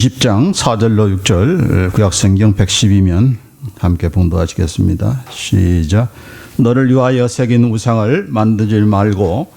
20장 4절로 6절 구약성경 112면 함께 봉독하시겠습니다. 시작. 너를 위하여 새긴 우상을 만들지 말고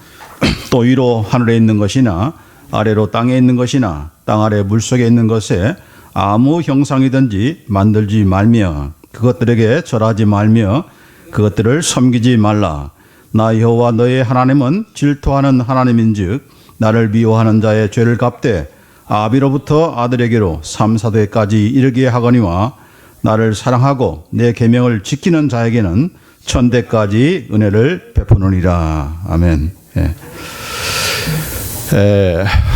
또 위로 하늘에 있는 것이나 아래로 땅에 있는 것이나 땅 아래 물속에 있는 것에 아무 형상이든지 만들지 말며 그것들에게 절하지 말며 그것들을 섬기지 말라. 나 여호와 너의 하나님은 질투하는 하나님인즉 나를 미워하는 자의 죄를 갚되 아비로부터 아들에게로 3, 4대까지 이르게 하거니와 나를 사랑하고 내 계명을 지키는 자에게는 천대까지 은혜를 베푸느니라. 아멘.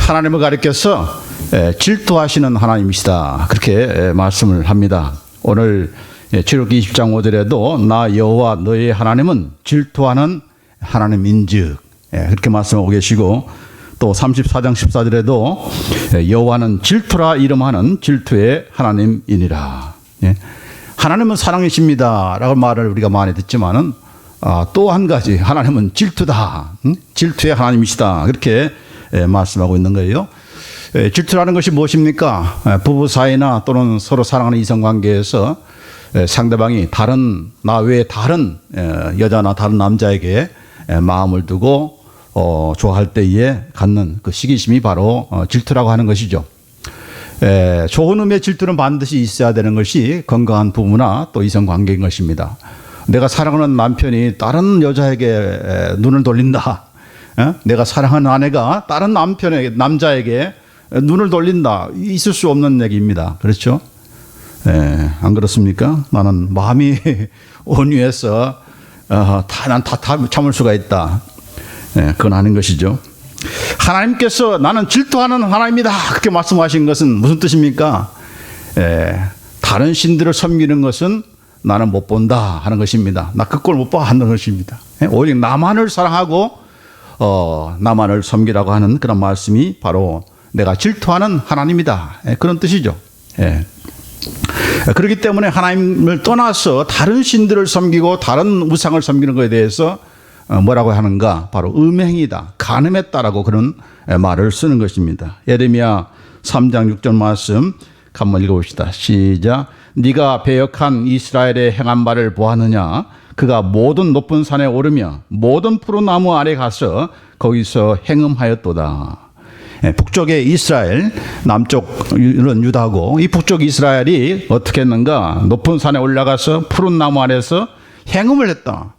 하나님을 가리켜서 질투하시는 하나님이시다, 그렇게 말씀을 합니다. 오늘 출애굽기 20장 5절에도 나 여호와 너의 하나님은 질투하는 하나님인즉 그렇게 말씀하고 계시고, 또 34장 14절에도 여호와는 질투라 이름하는 질투의 하나님이니라. 하나님은 사랑이십니다 라고 말을 우리가 많이 듣지만은 또 한 가지, 하나님은 질투다, 질투의 하나님이시다, 그렇게 말씀하고 있는 거예요. 질투라는 것이 무엇입니까? 부부 사이나 또는 서로 사랑하는 이성관계에서 상대방이 나 외에 다른 여자나 다른 남자에게 마음을 두고 좋아할 때에 갖는 그 시기심이 바로 질투라고 하는 것이죠. 좋은 의미의 질투는 반드시 있어야 되는 것이 건강한 부부나 또 이성관계인 것입니다. 내가 사랑하는 남편이 다른 여자에게 눈을 돌린다, 내가 사랑하는 아내가 다른 남자에게 눈을 돌린다, 있을 수 없는 얘기입니다. 그렇죠? 안 그렇습니까? 나는 마음이 온유해서 난 다 참을 수가 있다. 그건 아닌 것이죠. 하나님께서 나는 질투하는 하나님이다, 그렇게 말씀하신 것은 무슨 뜻입니까? 다른 신들을 섬기는 것은 나는 못 본다 하는 것입니다. 나 그 꼴 못 봐 하는 것입니다. 오직 나만을 사랑하고 나만을 섬기라고 하는 그런 말씀이 바로 내가 질투하는 하나님이다, 그런 뜻이죠. 그렇기 때문에 하나님을 떠나서 다른 신들을 섬기고 다른 우상을 섬기는 것에 대해서 뭐라고 하는가? 바로 음행이다, 간음했다라고 그런 말을 쓰는 것입니다. 예레미야 3장 6절 말씀 한번 읽어봅시다. 시작. 네가 배역한 이스라엘의 행한 바를 보았느냐? 그가 모든 높은 산에 오르며 모든 푸른 나무 아래 가서 거기서 행음하였도다. 북쪽의 이스라엘, 남쪽은 유다고, 이 북쪽 이스라엘이 어떻게 했는가? 높은 산에 올라가서 푸른 나무 아래서 행음을 했다.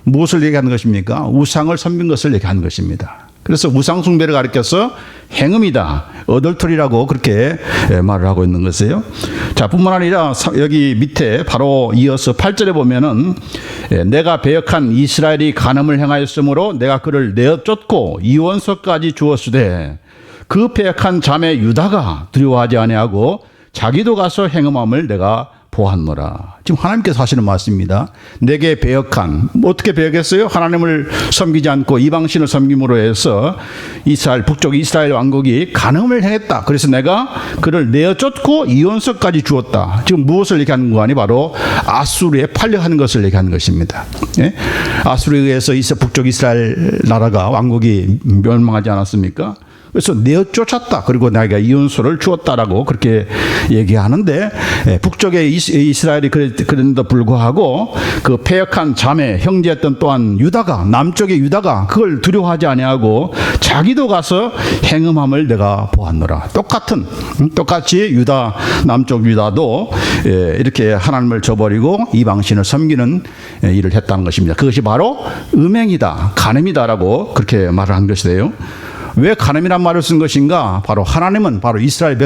무엇을 얘기하는 것입니까? 우상을 섬긴 것을 얘기하는 것입니다. 그래서 우상 숭배를 가리켜서 행음이다, 어덜터리라고 그렇게 말을 하고 있는 것이에요. 자, 뿐만 아니라 여기 밑에 바로 이어서 8절에 보면은 내가 배역한 이스라엘이 간음을 행하였으므로 내가 그를 내어 쫓고 이원서까지 주었으되 그 배역한 자매 유다가 두려워하지 아니하고 자기도 가서 행음함을 내가 보았노라. 지금 하나님께서 하시는 말씀입니다. 내게 배역한, 어떻게 배역했어요? 하나님을 섬기지 않고 이방신을 섬김으로 해서 북쪽 이스라엘 왕국이 간음을 행했다. 그래서 내가 그를 내어 쫓고 이원서까지 주었다. 지금 무엇을 얘기하는 거아니? 바로 아수르에 팔려하는 것을 얘기하는 것입니다. 아수르에 의해서 북쪽 이스라엘 나라가 왕국이 멸망하지 않았습니까? 그래서 내어 쫓았다. 그리고 내가 이원소를 주었다라고 그렇게 얘기하는데, 북쪽의 이스라엘이 그랬는데도 불구하고 그 패역한 자매 형제였던 또한 유다가, 남쪽의 유다가 그걸 두려워하지 아니하고 자기도 가서 행음함을 내가 보았노라. 똑같이 유다, 남쪽 유다도 이렇게 하나님을 저버리고 이방신을 섬기는 일을 했다는 것입니다. 그것이 바로 음행이다, 간음이다라고 그렇게 말을 한 것이에요. 왜 간음이란 말을 쓴 것인가? 바로 하나님은 바로 이스라엘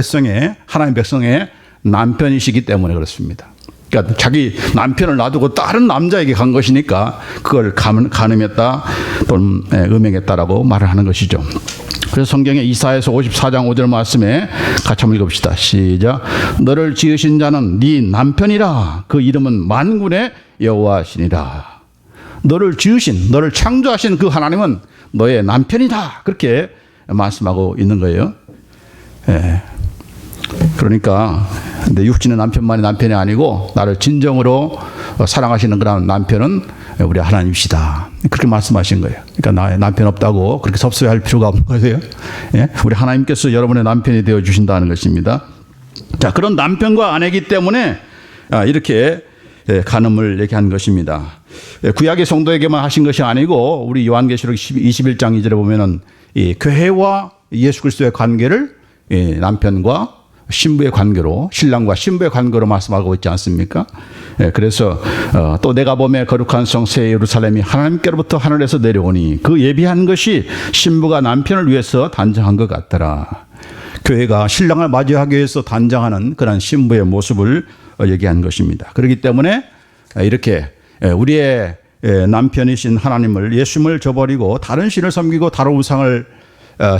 하나님 백성의 남편이시기 때문에 그렇습니다. 그러니까 자기 남편을 놔두고 다른 남자에게 간 것이니까 그걸 간음했다 또는 음행했다라고 말을 하는 것이죠. 그래서 성경에 이사야서 54장 5절 말씀에 같이 한번 읽어봅시다. 시작. 너를 지으신 자는 네 남편이라. 그 이름은 만군의 여호와시니라. 너를 지으신, 너를 창조하신 그 하나님은 너의 남편이다, 그렇게 말씀하고 있는 거예요. 그러니까 내 육신의 남편만이 남편이 아니고 나를 진정으로 사랑하시는 그런 남편은 우리 하나님이시다, 그렇게 말씀하신 거예요. 그러니까 나의 남편 없다고 그렇게 섭섭해할 필요가 없는 거예요. 우리 하나님께서 여러분의 남편이 되어 주신다는 것입니다. 자, 그런 남편과 아내이기 때문에 이렇게 간음을 얘기한 것입니다. 구약의 성도에게만 하신 것이 아니고 우리 요한계시록 21장 2절에 보면은 이 교회와 예수 그리스도의 관계를 남편과 신부의 관계로, 신랑과 신부의 관계로 말씀하고 있지 않습니까? 그래서 또 내가 보매 거룩한 성 새 예루살렘이 하나님께로부터 하늘에서 내려오니 그 예비한 것이 신부가 남편을 위해서 단장한 것 같더라. 교회가 신랑을 맞이하기 위해서 단장하는 그런 신부의 모습을 얘기한 것입니다. 그렇기 때문에 이렇게 우리의 남편이신 하나님을, 예수님을 저버리고 다른 신을 섬기고 다른 우상을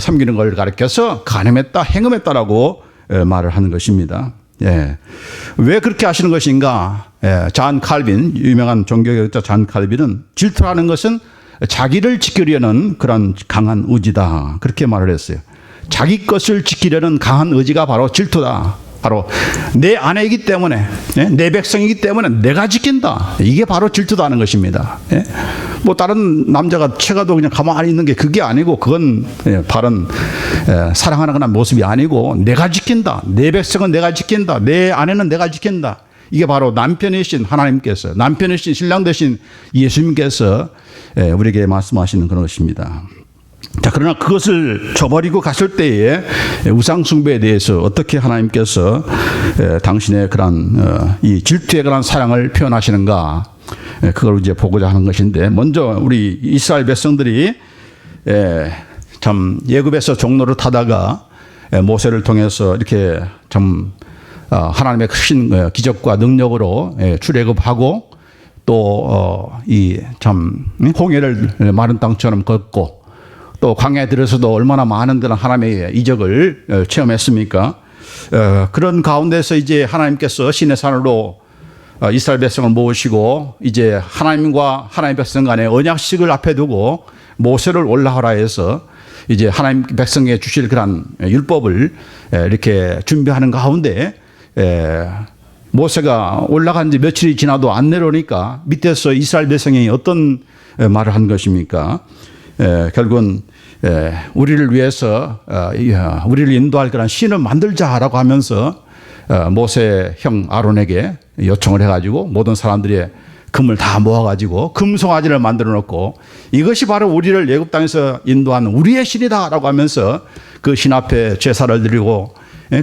섬기는 걸 가르쳐서 간음했다, 행음했다라고 말을 하는 것입니다. 왜 그렇게 하시는 것인가? 잔 칼빈, 유명한 종교개혁자 잔 칼빈은 질투라는 것은 자기를 지키려는 그런 강한 의지다, 그렇게 말을 했어요. 자기 것을 지키려는 강한 의지가 바로 질투다. 바로 내 아내이기 때문에, 내 백성이기 때문에 내가 지킨다. 이게 바로 질투다는 것입니다. 뭐 다른 남자가 채가도 그냥 가만히 있는 게 그게 아니고, 그건 바른 사랑하는 그런 모습이 아니고, 내가 지킨다. 내 백성은 내가 지킨다. 내 아내는 내가 지킨다. 이게 바로 남편이신 하나님께서, 남편이신 신랑 되신 예수님께서 우리에게 말씀하시는 그런 것입니다. 자, 그러나 그것을 저버리고 갔을 때에 우상 숭배에 대해서 어떻게 하나님께서 당신의 그런 이 질투에 관한 사랑을 표현하시는가, 그걸 이제 보고자 하는 것인데, 먼저 우리 이스라엘 백성들이 참 예굽에서 종로를 타다가 모세를 통해서 이렇게 참 하나님의 크신 기적과 능력으로 출애굽하고 또 이 참 홍해를 마른 땅처럼 걷고, 또 광야에 들어서도 얼마나 많은 그런 하나님의 이적을 체험했습니까? 그런 가운데서 이제 하나님께서 시내 산으로 이스라엘 백성을 모으시고, 이제 하나님과 하나님 백성 간의 언약식을 앞에 두고 모세를 올라오라 해서 이제 하나님 백성에 주실 그런 율법을 이렇게 준비하는 가운데, 모세가 올라간 지 며칠이 지나도 안 내려오니까 밑에서 이스라엘 백성이 어떤 말을 한 것입니까? 결국은 우리를 위해서 우리를 인도할 그런 신을 만들자라고 하면서 모세 형 아론에게 요청을 해가지고 모든 사람들이 금을 다 모아가지고 금송아지를 만들어 놓고, 이것이 바로 우리를 애굽 땅에서 인도한 우리의 신이다라고 하면서 그 신 앞에 제사를 드리고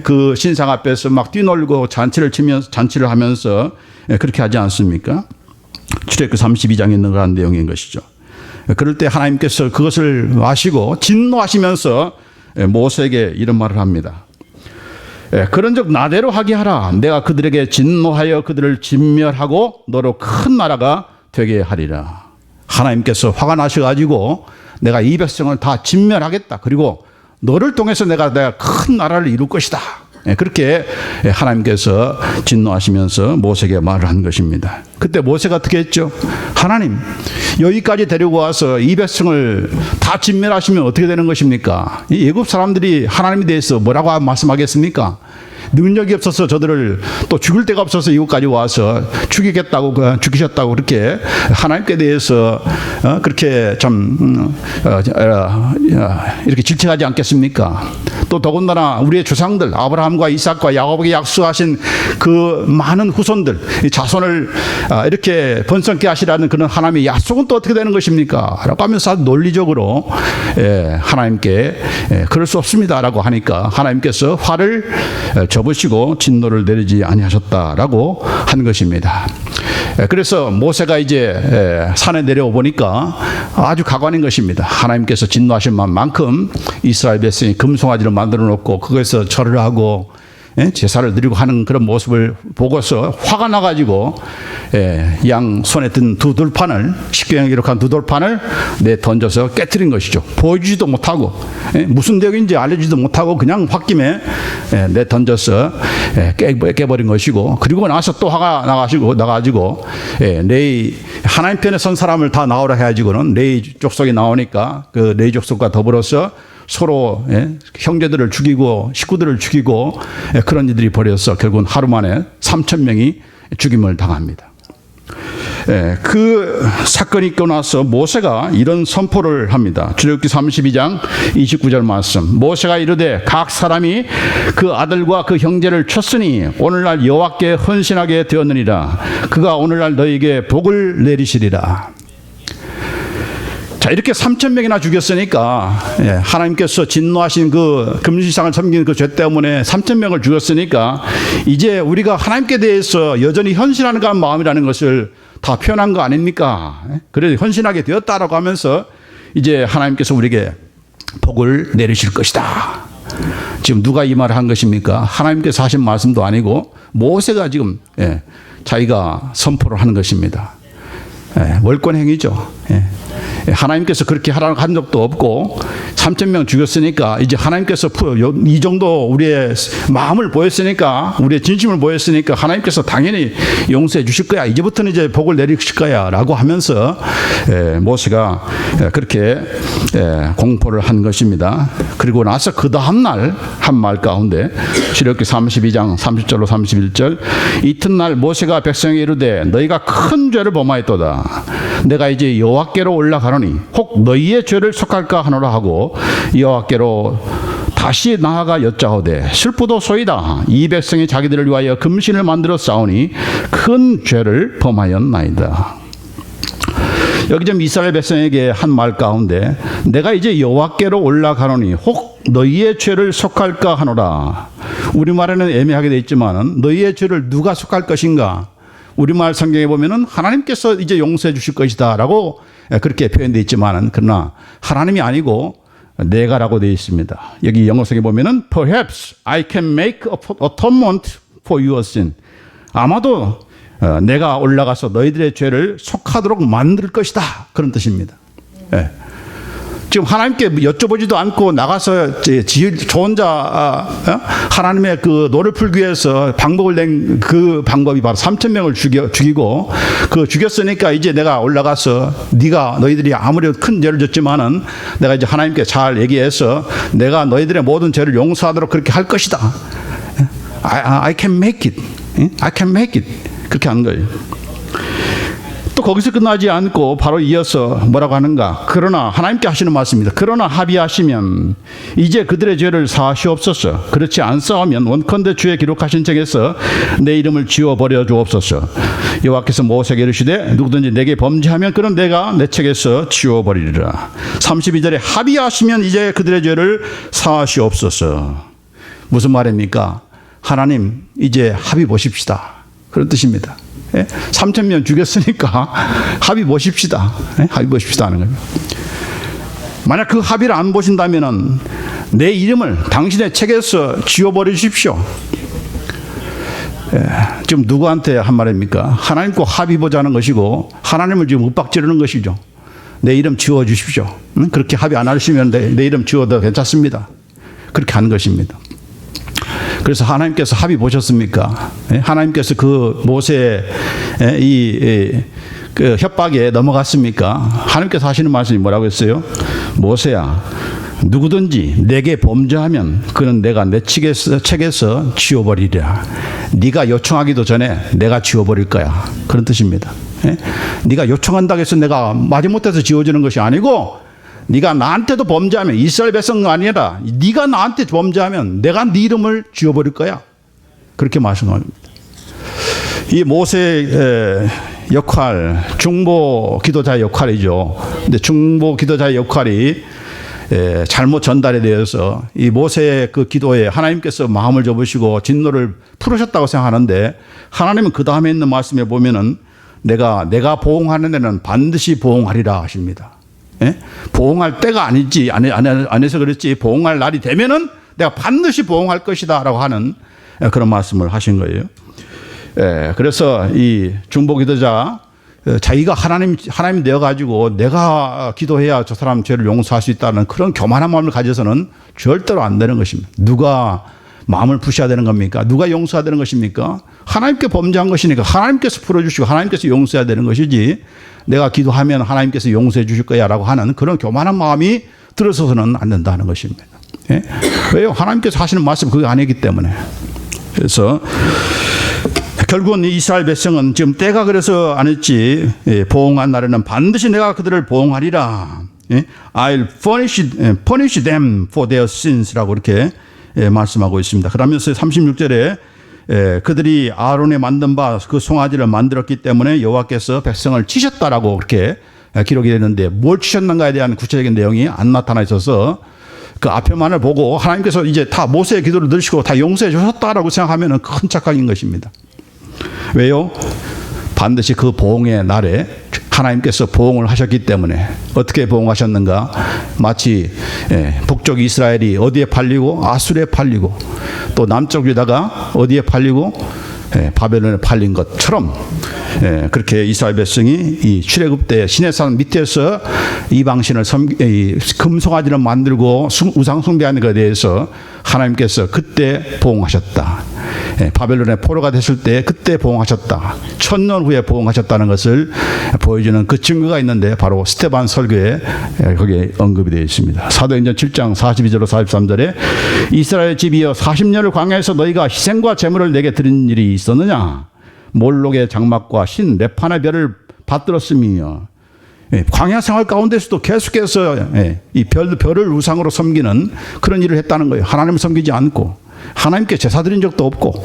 그 신상 앞에서 막 뛰놀고 잔치를 하면서 그렇게 하지 않습니까? 출애굽 32장에 있는 그런 내용인 것이죠. 그럴 때 하나님께서 그것을 아시고 진노하시면서 모세에게 이런 말을 합니다. 그런즉 나대로 하게 하라. 내가 그들에게 진노하여 그들을 진멸하고 너로 큰 나라가 되게 하리라. 하나님께서 화가 나셔가지고 내가 이 백성을 다 진멸하겠다. 그리고 너를 통해서 내가 큰 나라를 이룰 것이다. 그렇게 하나님께서 진노하시면서 모세에게 말을 한 것입니다. 그때 모세가 어떻게 했죠? 하나님, 여기까지 데리고 와서 이 백성을 다 진멸하시면 어떻게 되는 것입니까? 이 애굽 사람들이 하나님에 대해서 뭐라고 말씀하겠습니까? 능력이 없어서 저들을 또 죽을 데가 없어서 이곳까지 와서 죽이셨다고 그렇게 하나님께 대해서 그렇게 참 이렇게 질책하지 않겠습니까? 또 더군다나 우리의 조상들 아브라함과 이삭과 야곱에게 약속하신 그 많은 후손들, 자손을 이렇게 번성케 하시라는 그런 하나님의 약속은 또 어떻게 되는 것입니까? 라고 하면서 논리적으로 하나님께 그럴 수 없습니다라고 하니까 하나님께서 화를 접으시고 진노를 내리지 아니하셨다라고 한 것입니다. 그래서 모세가 이제 산에 내려오 보니까 아주 가관인 것입니다. 하나님께서 진노하신 만큼 이스라엘 백성이 금송아지를 만들어 놓고 그것에서 절을 하고 제사를 드리고 하는 그런 모습을 보고서 화가 나가지고 양 손에 든 두 돌판을, 십계명에 기록한 두 돌판을 던져서 깨뜨린 것이죠. 보여주지도 못하고 무슨 내용인지 알려주지도 못하고 그냥 홧김에 던져서 깨버린 것이고, 그리고 나서 또 화가 나가지고 레위 하나님 편에 선 사람을 다 나오라 해가지고는 레위 족속이 나오니까 그 레위 족속과 더불어서 서로 형제들을 죽이고 식구들을 죽이고 그런 일들이 벌어져서 결국은 하루 만에 3,000명이 죽임을 당합니다. 그 사건이 있고 나서 모세가 이런 선포를 합니다. 출애굽기 32장 29절 말씀. 모세가 이르되 각 사람이 그 아들과 그 형제를 쳤으니 오늘날 여호와께 헌신하게 되었느니라. 그가 오늘날 너희에게 복을 내리시리라. 자, 이렇게 3,000명이나 죽였으니까, 하나님께서 진노하신 그 금신상을 섬기는 그 죄 때문에 3,000명을 죽였으니까 이제 우리가 하나님께 대해서 여전히 헌신하는 마음이라는 것을 다 표현한 거 아닙니까? 그래서 헌신하게 되었다라고 하면서 이제 하나님께서 우리에게 복을 내리실 것이다. 지금 누가 이 말을 한 것입니까? 하나님께서 하신 말씀도 아니고 모세가 지금 자기가 선포를 하는 것입니다. 월권행위죠. 하나님께서 그렇게 하라고 한 적도 없고 3,000명 죽였으니까 이제 하나님께서 이 정도 우리의 마음을 보였으니까, 우리의 진심을 보였으니까 하나님께서 당연히 용서해 주실 거야. 이제부터는 이제 복을 내리실 거야 라고 하면서 모세가 그렇게 공포를 한 것입니다. 그리고 나서 그 다음날 한 말 가운데 출애굽기 32장 30절로 31절, 이튿날 모세가 백성에게 이르되 너희가 큰 죄를 범하였도다. 내가 이제 여호와께로 올라가노니 혹 너희의 죄를 속할까 하노라 하고 여호와께로 다시 나아가 여짜오되 슬프도소이다. 이 백성이 자기들을 위하여 금신을 만들어 싸우니 큰 죄를 범하였나이다. 여기 좀 이스라엘 백성에게 한 말 가운데 내가 이제 여호와께로 올라가노니 혹 너희의 죄를 속할까 하노라. 우리말에는 애매하게 되어 있지만 너희의 죄를 누가 속할 것인가? 우리말 성경에 보면은 하나님께서 이제 용서해 주실 것이다 라고 그렇게 표현되어 있지만은, 그러나 하나님이 아니고 내가라고 되어 있습니다. 여기 영어성에 보면은 perhaps I can make atonement for your sin. 아마도 내가 올라가서 너희들의 죄를 속하도록 만들 것이다, 그런 뜻입니다. 지금 하나님께 여쭤보지도 않고 나가서 저 혼자 하나님의 그 노를 풀기 위해서 방법을 낸 그 방법이 바로 3,000명을 죽이고, 그 죽였으니까 이제 내가 올라가서 너희들이 아무리 큰 죄를 졌지만은 내가 이제 하나님께 잘 얘기해서 내가 너희들의 모든 죄를 용서하도록 그렇게 할 것이다. I can make it. I can make it. 그렇게 한 거예요. 또 거기서 끝나지 않고 바로 이어서 뭐라고 하는가? 그러나 하나님께 하시는 말씀입니다. 그러나 합의하시면 이제 그들의 죄를 사하시옵소서. 그렇지 않사오면 원컨대 주의 기록하신 책에서 내 이름을 지워버려 주옵소서. 여호와께서 모세에게 이르시되 누구든지 내게 범죄하면 그는 내가 내 책에서 지워버리리라. 32절에 합의하시면 이제 그들의 죄를 사하시옵소서. 무슨 말입니까? 하나님 이제 합의 보십시다, 그런 뜻입니다. 3,000명 죽였으니까 합의 보십시다. 합의 보십시다 하는 거예요. 만약 그 합의를 안 보신다면은 내 이름을 당신의 책에서 지워버리십시오. 지금 누구한테 한 말입니까? 하나님과 합의 보자는 것이고 하나님을 지금 윽박지르는 것이죠. 내 이름 지워주십시오. 그렇게 합의 안 하시면 내 이름 지워도 괜찮습니다. 그렇게 하는 것입니다. 그래서 하나님께서 합의 보셨습니까? 하나님께서 그 모세의 그 협박에 넘어갔습니까? 하나님께서 하시는 말씀이 뭐라고 했어요? 모세야, 누구든지 내게 범죄하면 그는 내가 내 책에서 지워버리리라. 네가 요청하기도 전에 내가 지워버릴 거야, 그런 뜻입니다. 네가 요청한다고 해서 내가 마지못해서 지워주는 것이 아니고, 네가 나한테도 범죄하면, 이스라엘 백성이 아니라 네가 나한테 범죄하면 내가 네 이름을 지워버릴 거야, 그렇게 말씀합니다. 이 모세의 역할, 중보 기도자의 역할이죠. 근데 중보 기도자의 역할이 잘못 전달에 대해서 이 모세의 그 기도에 하나님께서 마음을 접으시고 진노를 풀으셨다고 생각하는데, 하나님은 그 다음에 있는 말씀에 보면은 내가 보응하는 애는 반드시 보응하리라 하십니다. 보응할 때가 아니지, 안에서 그랬지, 보응할 날이 되면은 내가 반드시 보응할 것이다 라고 하는 그런 말씀을 하신 거예요. 그래서 이 중보 기도자, 자기가 하나님 되어가지고 내가 기도해야 저 사람 죄를 용서할 수 있다는 그런 교만한 마음을 가져서는 절대로 안 되는 것입니다. 누가 마음을 푸셔야 되는 겁니까? 누가 용서해야 되는 것입니까? 하나님께 범죄한 것이니까 하나님께서 풀어주시고 하나님께서 용서해야 되는 것이지, 내가 기도하면 하나님께서 용서해 주실 거야 라고 하는 그런 교만한 마음이 들어서서는 안 된다는 것입니다. 왜요? 하나님께서 하시는 말씀 그게 아니기 때문에. 그래서 결국은 이스라엘 백성은 지금 때가 그래서 안 했지, 보응한 날에는 반드시 내가 그들을 보응하리라. I'll punish them for their sins라고 이렇게 말씀하고 있습니다. 그러면서 36절에 그들이 아론의 만든 바 그 송아지를 만들었기 때문에 여호와께서 백성을 치셨다라고 그렇게 기록이 되는데, 뭘 치셨는가에 대한 구체적인 내용이 안 나타나 있어서 그 앞에만을 보고 하나님께서 이제 다 모세의 기도를 들으시고 다 용서해 주셨다라고 생각하면 큰 착각인 것입니다. 왜요? 반드시 그 보응의 날에 하나님께서 보응을 하셨기 때문에. 어떻게 보응하셨는가? 마치 북쪽 이스라엘이 어디에 팔리고 아수르에 팔리고, 또 남쪽 유다가 어디에 팔리고 바벨론에 팔린 것처럼, 그렇게 이스라엘 백성이 이 출애굽 때 시내산 밑에서 이방신을 금송아지를 만들고 우상 숭배하는 것에 대해서 하나님께서 그때 보응하셨다. 바벨론의 포로가 됐을 때 그때 보응하셨다. 1000년 후에 보응하셨다는 것을 보여주는 그 증거가 있는데, 바로 스데반 설교에 거기에 언급이 되어 있습니다. 사도행전 7장 42절로 43절에 이스라엘 집이여 40년을 광야에서 너희가 희생과 제물을 내게 드린 일이 있었느냐? 몰록의 장막과 신 레판의 별을 받들었으며. 광야 생활 가운데서도 계속해서 이 별을 우상으로 섬기는 그런 일을 했다는 거예요. 하나님을 섬기지 않고 하나님께 제사 드린 적도 없고.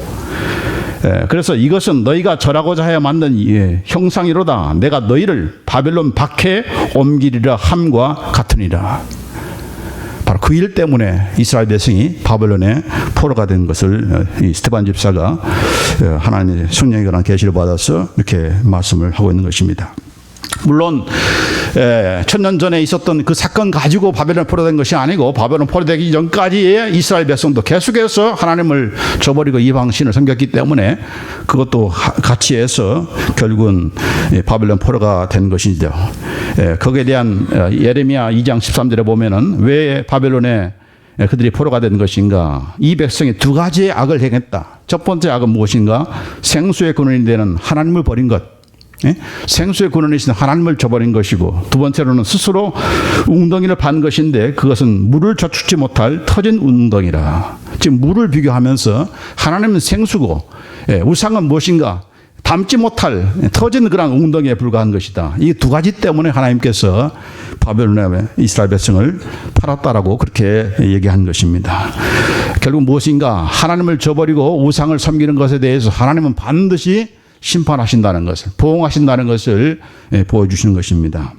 그래서 이것은 너희가 절하고자 하여 만든 형상이로다. 내가 너희를 바벨론 밖에 옮기리라 함과 같으니라. 바로 그 일 때문에 이스라엘 백성이 바벨론의 포로가 된 것을 이 스데반 집사가 하나님의 성령에 관한 계시를 받아서 이렇게 말씀을 하고 있는 것입니다. 물론 1000년 전에 있었던 그 사건 가지고 바벨론 포로된 것이 아니고, 바벨론 포로되기 전까지의 이스라엘 백성도 계속해서 하나님을 저버리고 이방신을 섬겼기 때문에 그것도 같이 해서 결국은 바벨론 포로가 된 것이죠. 거기에 대한 예레미야 2장 13절에 보면은 왜 바벨론에 그들이 포로가 된 것인가? 이 백성이 두 가지의 악을 행했다. 첫 번째 악은 무엇인가? 생수의 근원이 되는 하나님을 버린 것. 생수의 근원이신 하나님을 저버린 것이고, 두 번째로는 스스로 웅덩이를 판 것인데 그것은 물을 저축지 못할 터진 웅덩이라. 지금 물을 비교하면서 하나님은 생수고 우상은 무엇인가? 담지 못할 터진 그런 웅덩이에 불과한 것이다. 이 두 가지 때문에 하나님께서 바벨론에 이스라엘 백성을 팔았다라고 그렇게 얘기한 것입니다. 결국 무엇인가? 하나님을 저버리고 우상을 섬기는 것에 대해서 하나님은 반드시 심판하신다는 것을, 보응하신다는 것을 보여주시는 것입니다.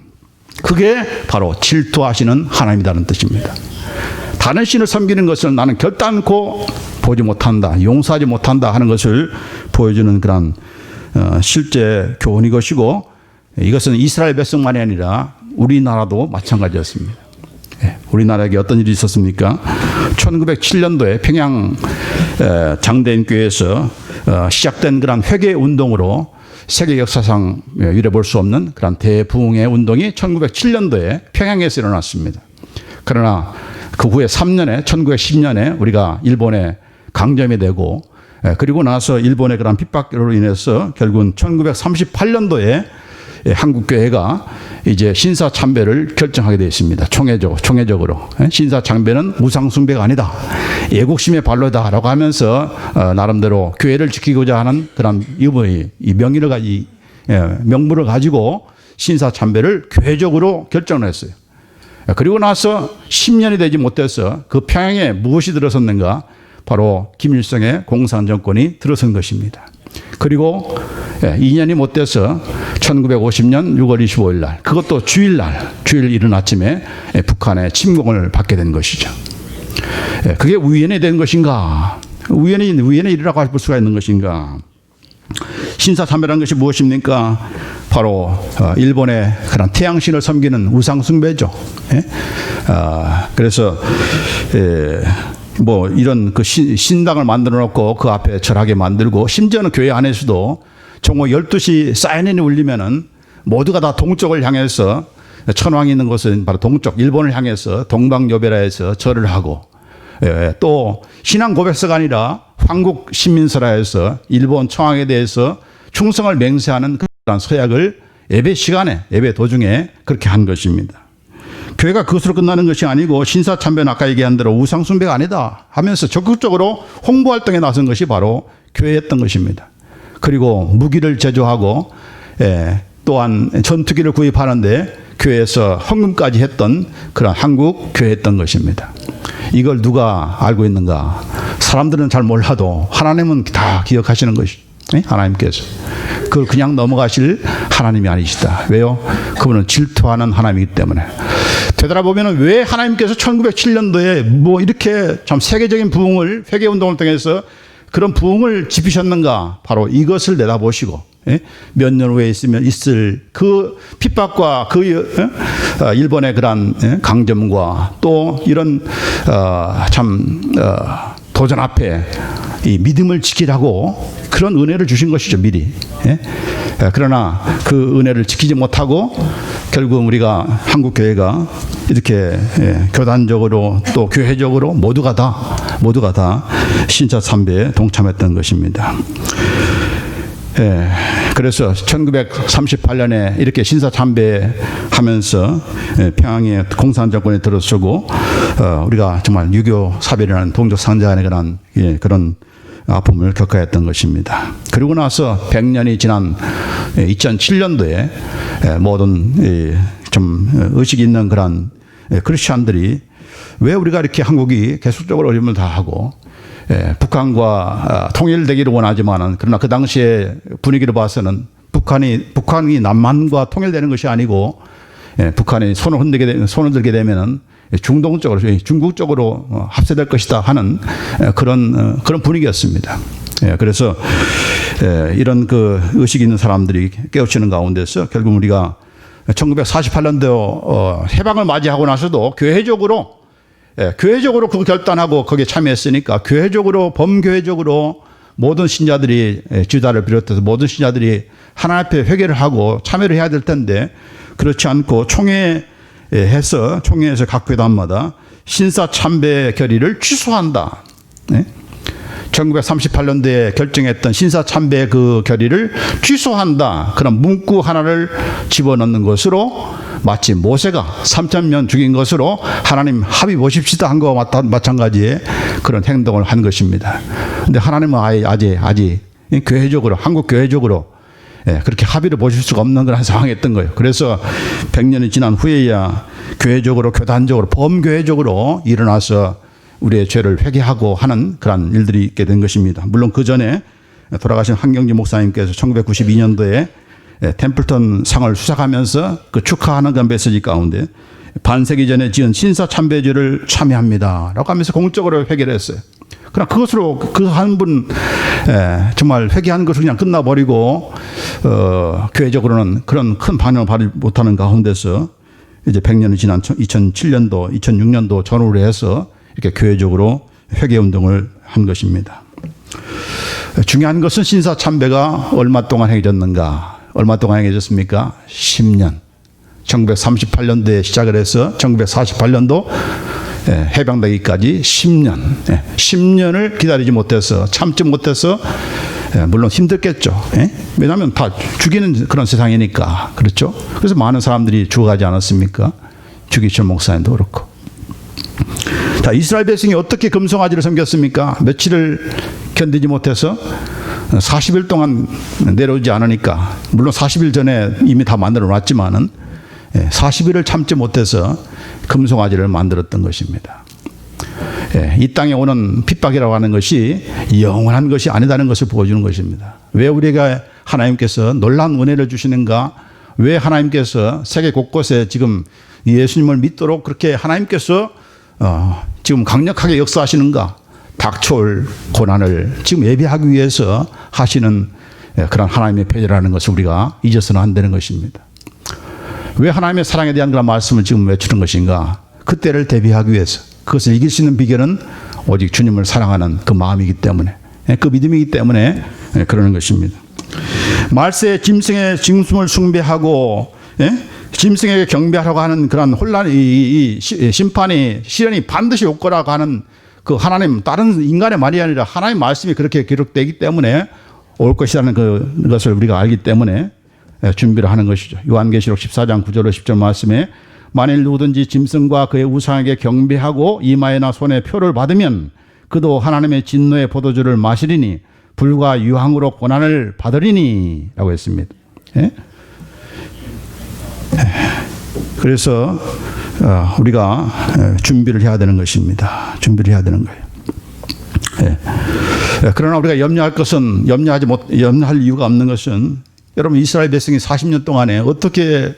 그게 바로 질투하시는 하나님이라는 뜻입니다. 다른 신을 섬기는 것을 나는 결단코 보지 못한다, 용서하지 못한다 하는 것을 보여주는 그런 실제 교훈이 것이고, 이것은 이스라엘 백성만이 아니라 우리나라도 마찬가지였습니다. 우리나라에게 어떤 일이 있었습니까? 1907년도에 평양 장대인교회에서 시작된 그런 회개 운동으로 세계 역사상 이뤄볼 수 없는 그런 대부흥의 운동이 1907년도에 평양에서 일어났습니다. 그러나 그 후에 3년에 1910년에 우리가 일본에 강점이 되고, 그리고 나서 일본의 그런 핍박으로 인해서 결국은 1938년도에 한국교회가 이제 신사참배를 결정하게 되어 있습니다. 총회적으로. 신사참배는 우상숭배가 아니다, 애국심의 발로다라고 하면서 나름대로 교회를 지키고자 하는 그런 이 명분을 가지고 신사참배를 교회적으로 결정을 했어요. 그리고 나서 10년이 되지 못해서 그 평양에 무엇이 들어섰는가? 바로 김일성의 공산정권이 들어선 것입니다. 그리고 2년이 못 돼서 1950년 6월 25일 날, 그것도 주일 이른 아침에 북한의 침공을 받게 된 것이죠. 그게 우연이 된 것인가? 우연의 일이라고 할 수가 있는 것인가? 신사참배라는 것이 무엇입니까? 바로 일본의 그런 태양신을 섬기는 우상숭배죠. 그래서 뭐 이런 그 신당을 만들어 놓고 그 앞에 절하게 만들고, 심지어는 교회 안에서도 정오 12시 사이렌이 울리면은 모두가 다 동쪽을 향해서, 천왕이 있는 곳은 바로 동쪽 일본을 향해서 동방요배라에서 절을 하고, 또 신앙 고백서가 아니라 황국 신민설화에서 일본 청왕에 대해서 충성을 맹세하는 그런 서약을 예배 시간에, 예배 도중에 그렇게 한 것입니다. 교회가 그것으로 끝나는 것이 아니고, 신사참배는 아까 얘기한 대로 우상숭배가 아니다 하면서 적극적으로 홍보활동에 나선 것이 바로 교회였던 것입니다. 그리고 무기를 제조하고 또한 전투기를 구입하는데 교회에서 헌금까지 했던 그런 한국 교회였던 것입니다. 이걸 누가 알고 있는가? 사람들은 잘 몰라도 하나님은 다 기억하시는 것이죠. 하나님께서. 그걸 그냥 넘어가실 하나님이 아니시다. 왜요? 그분은 질투하는 하나님이기 때문에. 되돌아보면 왜 하나님께서 1907년도에 뭐 이렇게 참 세계적인 부흥을, 회개운동을 통해서 그런 부흥을 지피셨는가? 바로 이것을 내다보시고 몇 년 후에 있을 그 핍박과 그 일본의 그런 강점과 또 이런 도전 앞에 이 믿음을 지키라고 그런 은혜를 주신 것이죠, 미리. 그러나 그 은혜를 지키지 못하고 결국 우리가 한국 교회가 이렇게 교단적으로 또 교회적으로 모두가 다 신차 참배에 동참했던 것입니다. 그래서 1938년에 이렇게 신사 참배하면서 평양에 공산 정권이 들어서고 우리가 정말 유교 사별이라는 동족 상자간의 그런 아픔을 겪어야 했던 것입니다. 그리고 나서 100년이 지난 2007년도에 모든 좀 의식 있는 그런 크리스찬들이 왜 우리가 이렇게 한국이 계속적으로 어려움을 다하고 북한과 통일되기를 원하지만은 그러나 그 당시에 분위기를 봐서는 북한이 남한과 통일되는 것이 아니고 북한이 손을 들게 되면은 중동 쪽으로 중국 쪽으로 합세될 것이다 하는 그런 분위기였습니다. 그래서 이런 그 의식 있는 사람들이 깨우치는 가운데서 결국 우리가 1948년도 해방을 맞이하고 나서도 교회적으로 그 결단하고 거기에 참여했으니까 교회적으로 범교회적으로 모든 신자들이 지도자를 비롯해서 모든 신자들이 하나님 앞에 회개를 하고 참여를 해야 될 텐데 그렇지 않고 총회에서 각 교단마다 신사 참배 결의를 취소한다. 1938년도에 결정했던 신사 참배 그 결의를 취소한다. 그런 문구 하나를 집어넣는 것으로 마치 모세가 3,000명 죽인 것으로 하나님 합의 보십시다 한 거와 마찬가지의 그런 행동을 한 것입니다. 그런데 하나님은 아직 교회적으로 한국 교회적으로 그렇게 합의를 보실 수가 없는 그런 상황이었던 거예요. 그래서 100년이 지난 후에야 교회적으로 교단적으로 범교회적으로 일어나서 우리의 죄를 회개하고 하는 그런 일들이 있게 된 것입니다. 물론 그 전에 돌아가신 한경지 목사님께서 1992년도에 템플턴 상을 수상하면서 그 축하하는 그 메시지 가운데 반세기 전에 지은 신사 참배제를 참여합니다 라고 하면서 공적으로 회개를 했어요. 그러나 그것으로 그 한 분 정말 회개한 것으로 그냥 끝나버리고 교회적으로는 그런 큰 반응을 받지 못하는 가운데서 이제 100년이 지난 2007년도 2006년도 전후로 해서 이렇게 교회적으로 회개운동을 한 것입니다. 중요한 것은 신사 참배가 얼마 동안 행해졌는가? 얼마 동안 행해졌습니까? 10년. 1938년도에 시작을 해서 1948년도 해방되기까지 10년. 10년을 기다리지 못해서 참지 못해서 물론 힘들겠죠. 왜냐하면 다 죽이는 그런 세상이니까. 그렇죠? 그래서 많은 사람들이 죽어가지 않았습니까? 주기철 목사님도 그렇고. 자, 이스라엘 백성이 어떻게 금송아지를 섬겼습니까? 며칠을 견디지 못해서 40일 동안 내려오지 않으니까 물론 40일 전에 이미 다 만들어 놨지만은 40일을 참지 못해서 금송아지를 만들었던 것입니다. 이 땅에 오는 핍박이라고 하는 것이 영원한 것이 아니다는 것을 보여주는 것입니다. 왜 우리가 하나님께서 놀라운 은혜를 주시는가? 왜 하나님께서 세계 곳곳에 지금 예수님을 믿도록 그렇게 하나님께서 지금 강력하게 역사하시는가? 닥쳐올 고난을 지금 예비하기 위해서 하시는 그런 하나님의 배려라는 것을 우리가 잊어서는 안 되는 것입니다. 왜 하나님의 사랑에 대한 그런 말씀을 지금 외치는 것인가? 그때를 대비하기 위해서. 그것을 이길 수 있는 비결은 오직 주님을 사랑하는 그 마음이기 때문에, 그 믿음이기 때문에 그러는 것입니다. 말세에 짐승의 짐승을 숭배하고 짐승에게 경배하라고 하는 그런 혼란이, 심판이, 시련이 반드시 올 거라고 하는 그 하나님, 다른 인간의 말이 아니라 하나님의 말씀이 그렇게 기록되기 때문에 올 것이라는 그것을 우리가 알기 때문에 준비를 하는 것이죠. 요한계시록 14장 9절로 10절 말씀에 만일 누구든지 짐승과 그의 우상에게 경배하고 이마에나 손에 표를 받으면 그도 하나님의 진노의 포도주를 마시리니 불과 유황으로 고난을 받으리니 라고 했습니다. 예? 그래서 우리가 준비를 해야 되는 것입니다. 준비를 해야 되는 거예요. 예. 그러나 우리가 염려할 이유가 없는 것은, 여러분 이스라엘 백성이 40년 동안에 어떻게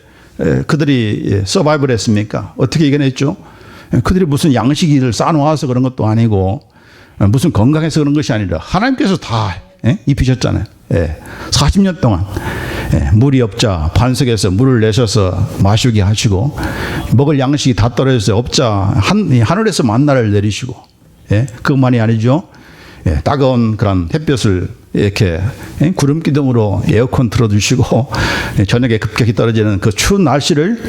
그들이 서바이벌 했습니까? 어떻게 이겨냈죠? 그들이 무슨 양식을 쌓아놓아서 그런 것도 아니고, 무슨 건강해서 그런 것이 아니라 하나님께서 다 입히셨잖아요. 40년 동안 물이 없자 반석에서 물을 내셔서 마시게 하시고, 먹을 양식이 다 떨어져서 없자 하늘에서 만나를 내리시고, 그것만이 아니죠. 따가운 그런 햇볕을 이렇게 구름 기둥으로 에어컨 틀어주시고, 저녁에 급격히 떨어지는 그 추운 날씨를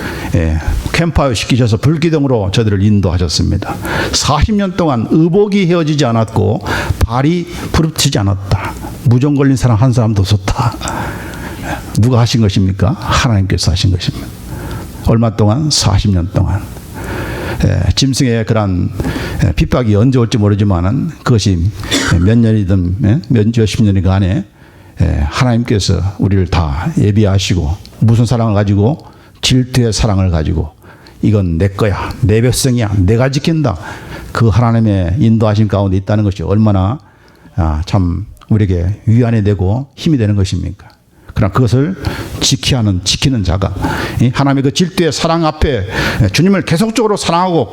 캠프파이어 시키셔서 불기둥으로 저들을 인도하셨습니다. 40년 동안 의복이 헤어지지 않았고 발이 부릅치지 않았다. 무좀 걸린 사람 한 사람도 없었다. 누가 하신 것입니까? 하나님께서 하신 것입니다. 얼마 동안? 40년 동안. 짐승의 그런 핍박이 언제 올지 모르지만은 그것이 몇 년이든 몇십 년이 간에 하나님께서 우리를 다 예비하시고, 무슨 사랑을 가지고? 질투의 사랑을 가지고, 이건 내 거야, 내 백성이야, 내가 지킨다, 그 하나님의 인도하심 가운데 있다는 것이 얼마나 참 우리에게 위안이 되고 힘이 되는 것입니까? 그러나 그것을 지키는 자가, 하나님의 그 질투의 사랑 앞에 주님을 계속적으로 사랑하고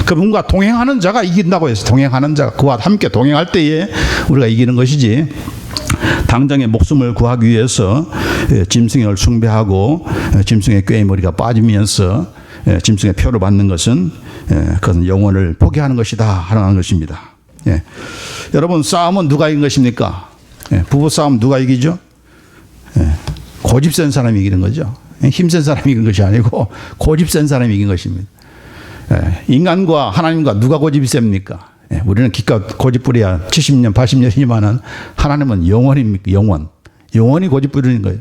그분과 동행하는 자가 이긴다고 해서, 동행하는 자가, 그와 함께 동행할 때에 우리가 이기는 것이지, 당장의 목숨을 구하기 위해서 짐승을 숭배하고 짐승의 꾀의 머리가 빠지면서 짐승의 표를 받는 것은, 그것은 영혼을 포기하는 것이다 하는 것입니다. 여러분, 싸움은 누가 이긴 것입니까? 부부 싸움 누가 이기죠? 고집 센 사람이 이기는 거죠. 힘센 사람이 이긴 것이 아니고 고집 센 사람이 이긴 것입니다. 인간과 하나님과 누가 고집이 셉니까? 우리는 기껏 고집 부려야 70년 80년이지만은 하나님은 영원입니까? 영원히 고집 부리는 거예요.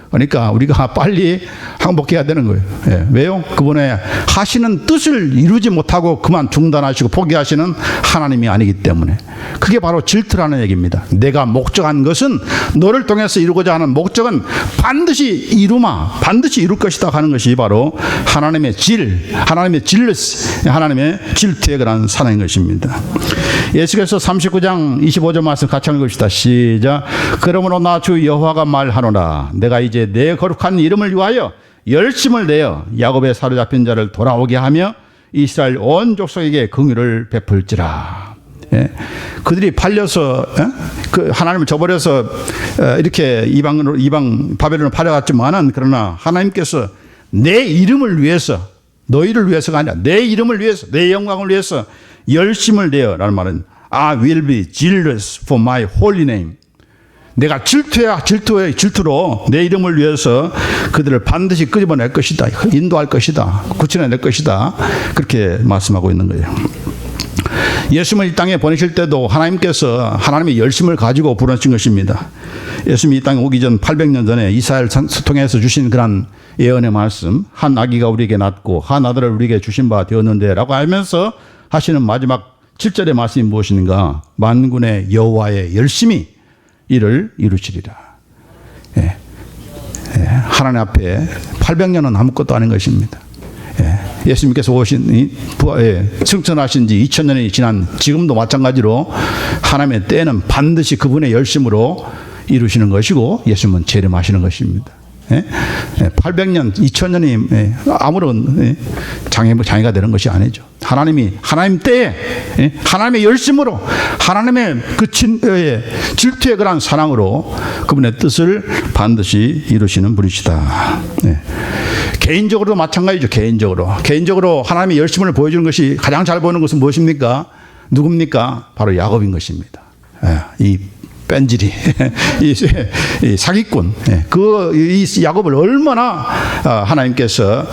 그러니까 우리가 빨리 항복해야 되는 거예요. 왜요? 그분의 하시는 뜻을 이루지 못하고 그만 중단하시고 포기하시는 하나님이 아니기 때문에. 그게 바로 질투라는 얘기입니다. 내가 목적한 것은, 너를 통해서 이루고자 하는 목적은 반드시 이룰 것이다 하는 것이 바로 하나님의 하나님의 질투의 그런 사랑인 것입니다. 예수께서 39장 25절 말씀 같이 읽읍시다. 시작. 그러므로 나 주 여호와가 말하노라. 내가 이제 내 거룩한 이름을 위하여 열심을 내어 야곱의 사로잡힌 자를 돌아오게 하며 이스라엘 온 족속에게 긍휼을 베풀지라. 그들이 팔려서 그 하나님을 저버려서 이렇게 이방 바벨론으로 팔려갔지만은, 그러나 하나님께서 내 이름을 위해서, 너희를 위해서가 아니라 내 이름을 위해서, 내 영광을 위해서 열심을 내어라는 말은 I will be jealous for my holy name. 내가 질투로 내 이름을 위해서 그들을 반드시 끄집어낼 것이다, 인도할 것이다, 구출해낼 것이다, 그렇게 말씀하고 있는 거예요. 예수님을 이 땅에 보내실 때도 하나님께서 하나님의 열심을 가지고 부르신 것입니다. 예수님이 이 땅에 오기 전 800년 전에 이사야를 통해서 주신 그런 예언의 말씀, 한 아기가 우리에게 낳고 한 아들을 우리에게 주신 바 되었는데 라고 하면서 하시는 마지막 7절의 말씀이 무엇인가? 만군의 여호와의 열심히 이를 이루시리라. 하나님 앞에 800년은 아무것도 아닌 것입니다. 예수님께서 승천하신 지 2000년이 지난 지금도 마찬가지로 하나님의 때는 반드시 그분의 열심으로 이루시는 것이고, 예수님은 재림하시는 것입니다. 800년, 2000년이 아무런 장애가 되는 것이 아니죠. 하나님 때에 하나님의 열심으로, 하나님의 그 질투의 그런 사랑으로 그분의 뜻을 반드시 이루시는 분이시다. 개인적으로도 마찬가지죠. 개인적으로 하나님의 열심을 보여주는 것이, 가장 잘 보이는 것은 무엇입니까? 누굽니까? 바로 야곱인 것입니다. 이 뺀질이, 이 사기꾼, 이 야곱을 얼마나 하나님께서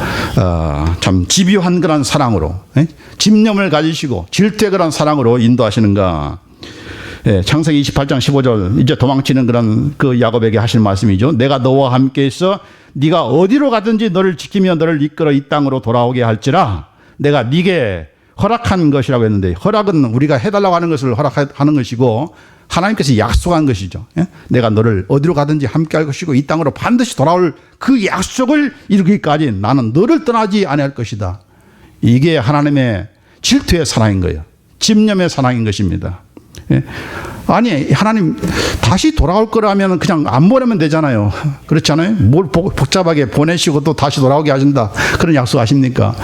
참 집요한 그런 사랑으로, 집념을 가지시고 질투의 그런 사랑으로 인도하시는가. 창세기 28장 15절, 이제 도망치는 그런 그 야곱에게 하신 말씀이죠. 내가 너와 함께 있어 네가 어디로 가든지 너를 지키며 너를 이끌어 이 땅으로 돌아오게 할지라. 내가 네게 허락한 것이라고 했는데, 허락은 우리가 해달라고 하는 것을 허락하는 것이고, 하나님께서 약속한 것이죠. 내가 너를 어디로 가든지 함께 할 것이고 이 땅으로 반드시 돌아올 그 약속을 이루기까지 나는 너를 떠나지 아니할 것이다. 이게 하나님의 질투의 사랑인 거예요. 집념의 사랑인 것입니다. 아니 하나님 다시 돌아올 거라면 그냥 안 보내면 되잖아요. 그렇지 않아요? 뭘 복잡하게 보내시고 또 다시 돌아오게 하신다 그런 약속 아십니까?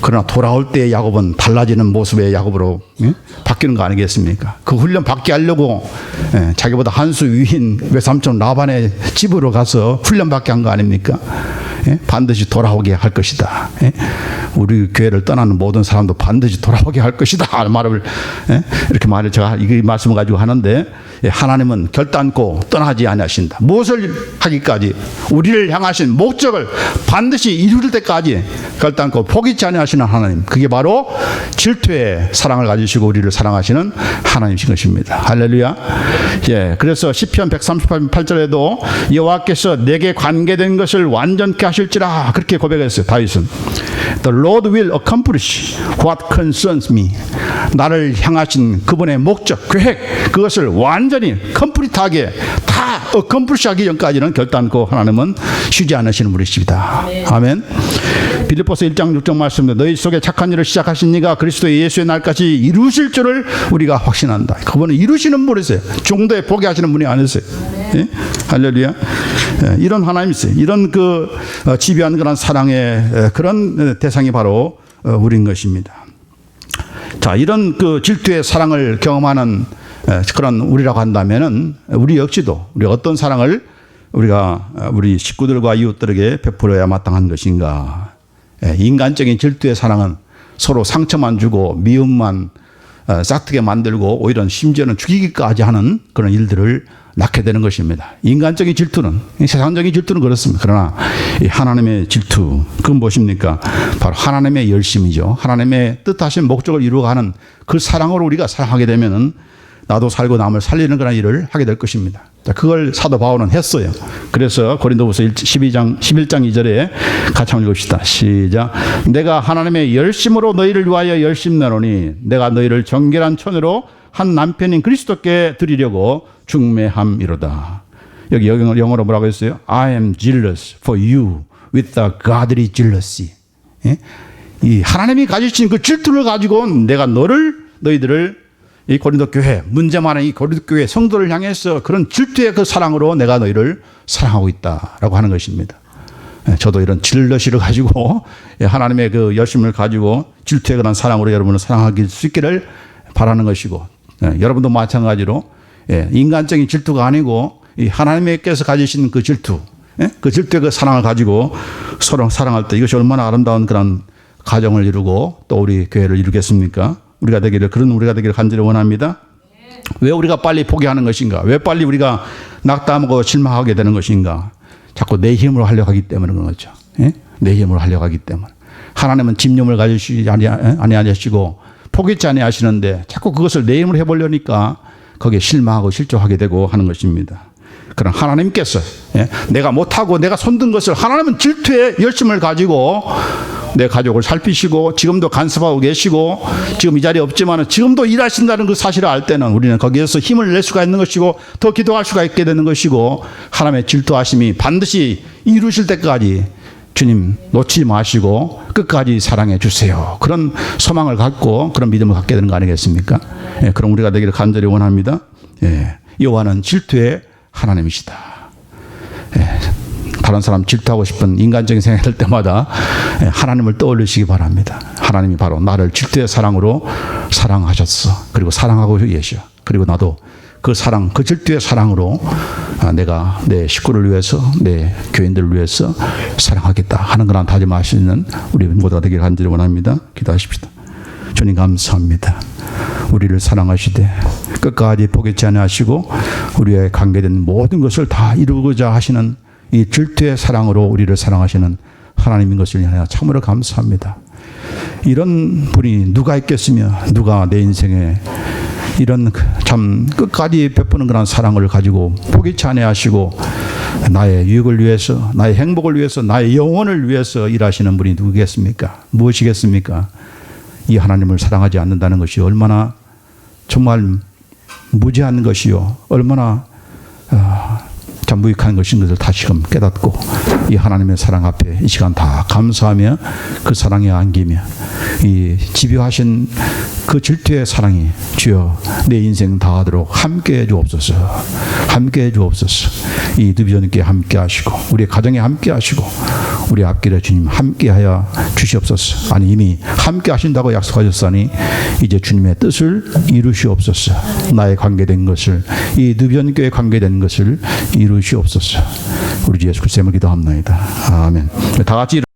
그러나 돌아올 때의 야곱은 달라지는 모습의 야곱으로 바뀌는 거 아니겠습니까? 그 훈련 받게 하려고 자기보다 한 수 위인 외삼촌 라반의 집으로 가서 훈련 받게 한 거 아닙니까? 반드시 돌아오게 할 것이다. 우리 교회를 떠나는 모든 사람도 반드시 돌아오게 할 것이다. 말을 이렇게 말을 제가 이 말씀을 가지고 하는데 하나님은 결단코 떠나지 아니하신다. 무엇을 하기까지 우리를 향하신 목적을 반드시 이룰 때까지 결단코 포기치 아니하시는 하나님. 그게 바로 질투의 사랑을 가지시고 우리를 사랑하시는 하나님이신 것입니다. 할렐루야. 그래서 시편 138절에도 여호와께서 내게 관계된 것을 완전케 하실지라 그렇게 고백했어요. 다윗은 The Lord will accomplish what concerns me. 나를 향하신 그분의 목적, 계획 그것을 완전히 컴플리트하게 다 accomplish하기 전까지는 결단코 하나님은 쉬지 않으시는 분이십니다. 아멘. 빌립보서 1장 6절 말씀에 너희 속에 착한 일을 시작하신 이가 그리스도 예수의 날까지 이루실 줄을 우리가 확신한다. 그분은 이루시는 분이세요. 중도에 포기하시는 분이 아니세요. 할렐루야. 이런 하나님이세요. 이런 그 집요한 그런 사랑의 그런 대상이 바로 우리인 것입니다. 자, 이런 그 질투의 사랑을 경험하는 그런 우리라고 한다면은 우리 역시도 우리 어떤 사랑을 우리가 우리 식구들과 이웃들에게 베풀어야 마땅한 것인가? 인간적인 질투의 사랑은 서로 상처만 주고 미움만 싹트게 만들고 오히려 심지어는 죽이기까지 하는 그런 일들을 낳게 되는 것입니다. 인간적인 질투는, 세상적인 질투는 그렇습니다. 그러나 하나님의 질투, 그건 무엇입니까? 바로 하나님의 열심이죠. 하나님의 뜻하신 목적을 이루어가는 그 사랑으로 우리가 사랑하게 되면은 나도 살고 남을 살리는 그런 일을 하게 될 것입니다. 자, 그걸 사도 바울은 했어요. 그래서 고린도후서 11장 2절에 같이 한번 읽읍시다. 시작. 내가 하나님의 열심으로 너희를 위하여 열심내노니 내가 너희를 정결한 처녀로 한 남편인 그리스도께 드리려고 중매함이로다. 여기 영어로 뭐라고 했어요? I am jealous for you with a godly jealousy. 이 하나님이 가지신 그 질투를 가지고 내가 너희들을 이 고린도 교회, 문제 많은 이 고린도 교회 성도를 향해서 그런 질투의 그 사랑으로 내가 너희를 사랑하고 있다라고 하는 것입니다. 저도 이런 질러시를 가지고 하나님의 그 열심을 가지고 질투의 그런 사랑으로 여러분을 사랑할 수 있기를 바라는 것이고, 여러분도 마찬가지로 인간적인 질투가 아니고 이 하나님께서 가지신 그 질투, 그 질투의 그 사랑을 가지고 서로 사랑할 때 이것이 얼마나 아름다운 그런 가정을 이루고 또 우리 교회를 이루겠습니까? 우리가 되기를 간절히 원합니다. 왜 우리가 빨리 포기하는 것인가? 왜 빨리 우리가 낙담하고 실망하게 되는 것인가? 자꾸 내 힘으로 하려고 하기 때문에 그런 거죠. 내 힘으로 하려고 하기 때문에. 하나님은 집념을 가지시지 아니하시고 포기치 아니하시는데 자꾸 그것을 내 힘으로 해보려니까 거기에 실망하고 실족하게 되고 하는 것입니다. 그럼 하나님께서 내가 못하고 내가 손든 것을 하나님은 질투의 열심을 가지고 내 가족을 살피시고 지금도 간섭하고 계시고 지금 이 자리에 없지만 지금도 일하신다는 그 사실을 알 때는 우리는 거기에서 힘을 낼 수가 있는 것이고 더 기도할 수가 있게 되는 것이고 하나님의 질투하심이 반드시 이루실 때까지 주님 놓치지 마시고 끝까지 사랑해 주세요. 그런 소망을 갖고 그런 믿음을 갖게 되는 거 아니겠습니까? 그럼 우리가 되기를 간절히 원합니다. 여호와는 질투의 하나님이시다. 다른 사람 질투하고 싶은 인간적인 생각이 들 때마다 하나님을 떠올리시기 바랍니다. 하나님이 바로 나를 질투의 사랑으로 사랑하셨어. 그리고 사랑하고 계셔. 그리고 나도 그 사랑, 그 질투의 사랑으로 내가 내 식구를 위해서, 내 교인들을 위해서 사랑하겠다 하는 그런 다짐하시는 우리 모두가 되기를 간절히 원합니다. 기도하십시다. 주님 감사합니다. 우리를 사랑하시되 끝까지 포기치 아니하시고 우리의 관계된 모든 것을 다 이루고자 하시는 이 질투의 사랑으로 우리를 사랑하시는 하나님인 것을 위하여 참으로 감사합니다. 이런 분이 누가 있겠으며 누가 내 인생에 이런 참 끝까지 베푸는 그런 사랑을 가지고 포기치 아니하시고 나의 유익을 위해서, 나의 행복을 위해서, 나의 영혼을 위해서 일하시는 분이 누구겠습니까? 무엇이겠습니까? 이 하나님을 사랑하지 않는다는 것이 얼마나 정말 무지한 것이요 얼마나 참 무익한 것인 것을 다시금 깨닫고 이 하나님의 사랑 앞에 이 시간 다 감사하며 그 사랑에 안기며 이 집요하신 그 질투의 사랑이 주여 내 인생 다하도록 함께해 주옵소서. 함께해 주옵소서. 이 드비전께 함께하시고 우리 가정에 함께하시고 우리 앞길에 주님 함께하여 주시옵소서. 아니 이미 함께하신다고 약속하셨으니 이제 주님의 뜻을 이루시옵소서. 나의 관계된 것을 이 드비전교에 관계된 것을 이루시옵소서. 우리 주 예수 그리스도의 이름으로 기도합나이다. 아멘. 다 같이